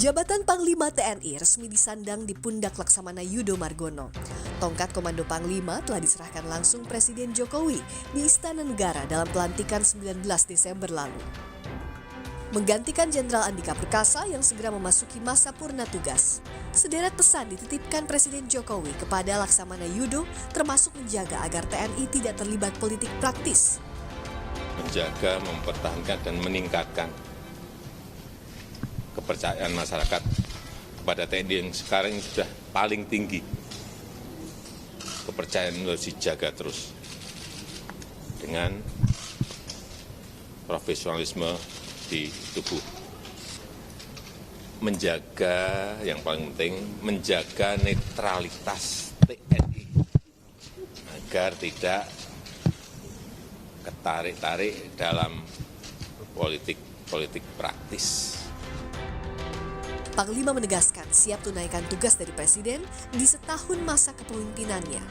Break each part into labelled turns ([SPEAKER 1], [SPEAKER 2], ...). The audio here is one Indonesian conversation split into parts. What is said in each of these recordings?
[SPEAKER 1] Jabatan Panglima TNI resmi disandang di pundak Laksamana Yudho Margono. Tongkat Komando Panglima telah diserahkan langsung Presiden Jokowi di Istana Negara dalam pelantikan 19 Desember lalu. Menggantikan Jenderal Andika Perkasa yang segera memasuki masa purna tugas. Sederet pesan dititipkan Presiden Jokowi kepada Laksamana Yudho, termasuk menjaga agar TNI tidak terlibat politik praktis.
[SPEAKER 2] Menjaga, mempertahankan, dan meningkatkan kepercayaan masyarakat kepada TNI yang sekarang sudah paling tinggi. Kepercayaan harus dijaga terus dengan profesionalisme di tubuh. Menjaga, yang paling penting, menjaga netralitas TNI agar tidak ketarik-tarik dalam politik praktis.
[SPEAKER 1] Panglima menegaskan siap tunaikan tugas dari Presiden di setahun masa kepemimpinannya,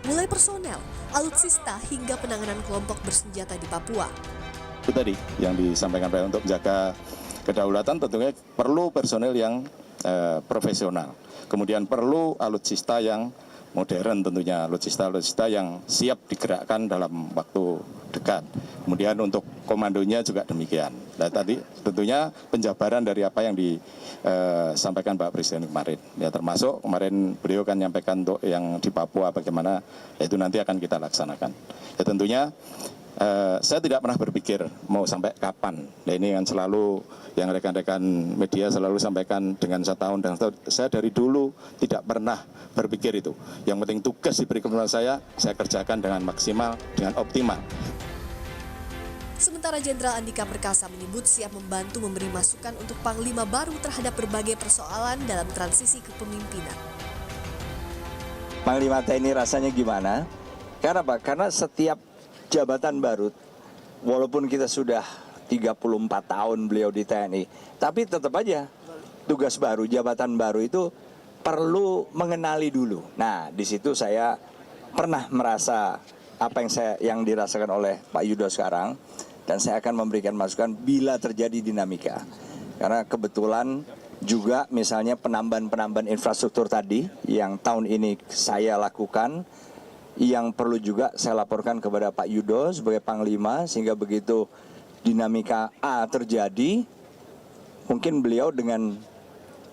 [SPEAKER 1] mulai personel, alutsista hingga penanganan kelompok bersenjata di Papua.
[SPEAKER 3] Itu tadi yang disampaikan Pak untuk menjaga kedaulatan tentunya perlu personel yang profesional. Kemudian perlu alutsista yang modern tentunya, alutsista yang siap digerakkan dalam waktu dekat. Kemudian untuk komandonya juga demikian. Nah, tadi tentunya penjabaran dari apa yang disampaikan Pak Presiden kemarin. Ya, termasuk kemarin beliau kan menyampaikan untuk yang di Papua bagaimana, itu nanti akan kita laksanakan. Ya tentunya saya tidak pernah berpikir mau sampai kapan. Nah, ini yang selalu yang rekan-rekan media selalu sampaikan dengan 1 tahun. Dan saya dari dulu tidak pernah berpikir itu. Yang penting tugas diberi kepada saya kerjakan dengan maksimal, dengan optimal.
[SPEAKER 1] Sementara Jenderal Andika Perkasa menyebut siap membantu memberi masukan untuk Panglima baru terhadap berbagai persoalan dalam transisi kepemimpinan.
[SPEAKER 4] Panglima TNI rasanya gimana? Karena apa? Karena setiap jabatan baru, walaupun kita sudah 34 tahun beliau di TNI, tapi tetap aja tugas baru, jabatan baru itu perlu mengenali dulu. Nah, di situ saya pernah merasa apa yang dirasakan oleh Pak Yudho sekarang, dan saya akan memberikan masukan bila terjadi dinamika. Karena kebetulan juga misalnya penambahan infrastruktur tadi yang tahun ini saya lakukan, yang perlu juga saya laporkan kepada Pak Yudho sebagai Panglima, sehingga begitu dinamika A terjadi, mungkin beliau dengan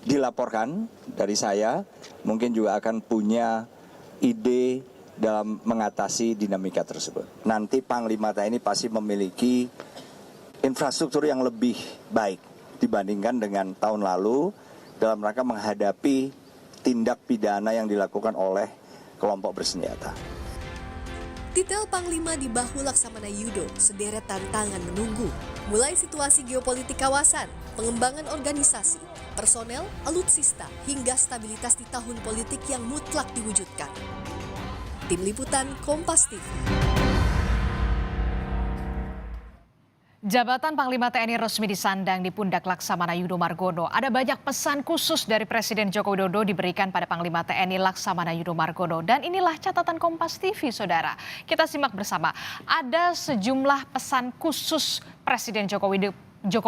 [SPEAKER 4] dilaporkan dari saya, mungkin juga akan punya ide dalam mengatasi dinamika tersebut. Nanti Panglima TNI pasti memiliki infrastruktur yang lebih baik dibandingkan dengan tahun lalu dalam rangka menghadapi tindak pidana yang dilakukan oleh kelompok bersenjata.
[SPEAKER 1] Detail Panglima di bahu Laksamana Yudho, sederet tantangan menunggu. Mulai situasi geopolitik kawasan, pengembangan organisasi, personel, alutsista, hingga stabilitas di tahun politik yang mutlak diwujudkan. Tim Liputan Kompas TV.
[SPEAKER 5] Jabatan Panglima TNI resmi disandang di pundak Laksamana Yudho Margono. Ada banyak pesan khusus dari Presiden Joko Widodo diberikan pada Panglima TNI Laksamana Yudho Margono. Dan inilah catatan Kompas TV, saudara. Kita simak bersama. Ada sejumlah pesan khusus Presiden Joko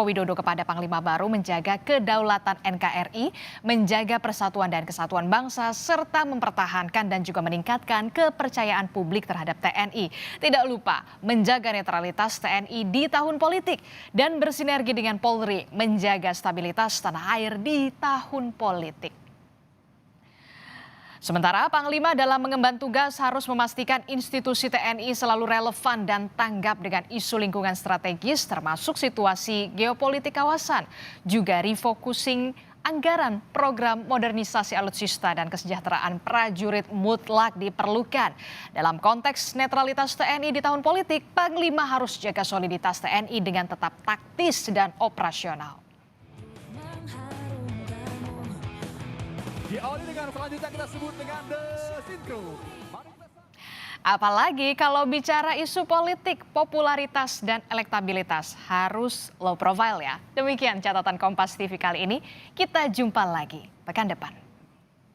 [SPEAKER 5] Widodo kepada Panglima baru menjaga kedaulatan NKRI, menjaga persatuan dan kesatuan bangsa, serta mempertahankan dan juga meningkatkan kepercayaan publik terhadap TNI. Tidak lupa menjaga netralitas TNI di tahun politik dan bersinergi dengan Polri menjaga stabilitas tanah air di tahun politik. Sementara Panglima dalam mengemban tugas harus memastikan institusi TNI selalu relevan dan tanggap dengan isu lingkungan strategis termasuk situasi geopolitik kawasan. Juga refocusing anggaran program modernisasi alutsista dan kesejahteraan prajurit mutlak diperlukan. Dalam konteks netralitas TNI di tahun politik, Panglima harus jaga soliditas TNI dengan tetap taktis dan operasional.
[SPEAKER 6] Diawali dengan selanjutnya kita sebut dengan The Synchro.
[SPEAKER 5] Apalagi kalau bicara isu politik, popularitas dan elektabilitas harus low profile ya. Demikian catatan Kompas TV kali ini. Kita jumpa lagi pekan depan.